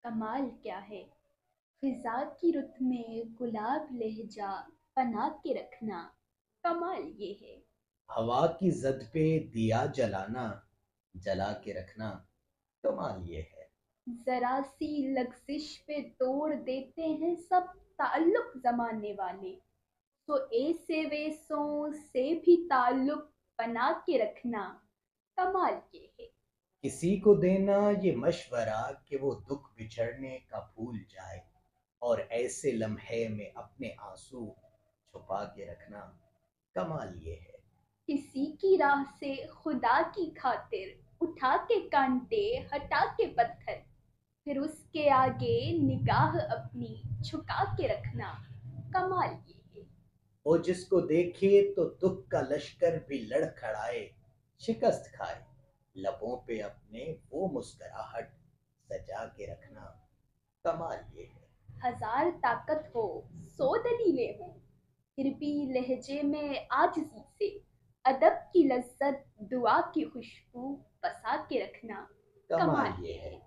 کمال کیا ہے؟ خزاں کی رت میں گلاب لہجہ بنا کے رکھنا، کمال یہ ہے۔ ہوا کی زد پہ دیا جلانا، جلا کے رکھنا، کمال یہ ہے۔ ذرا سی لغزش پہ توڑ دیتے ہیں سب تعلق زمانے والے، تو ایسے ویسوں سے بھی تعلق بنا کے رکھنا، کمال یہ ہے۔ کسی کو دینا یہ مشورہ کہ وہ دکھ بچھڑنے کا بھول جائے، اور ایسے لمحے میں اپنے آنسو چھپا کے رکھنا، کمال یہ ہے۔ کسی کی راہ سے خدا کی خاطر اٹھا کے کانٹے ہٹا کے پتھر، پھر اس کے آگے نگاہ اپنی جھکا کے رکھنا، کمال یہ ہے۔ وہ جس کو دیکھے تو دکھ کا لشکر بھی لڑ کھڑائے، شکست کھائے، لبوں پہ اپنے وہ مسکراہٹ سجا کے رکھنا، کمال یہ ہے۔ ہزار طاقت ہو، 100 دلیلیں ہوں، پھر بھی لہجے میں عاجزی سے ادب کی لذت، دعا کی خوشبو بسا کے رکھنا، کمال کمال یہ یہ ہے۔ ہے۔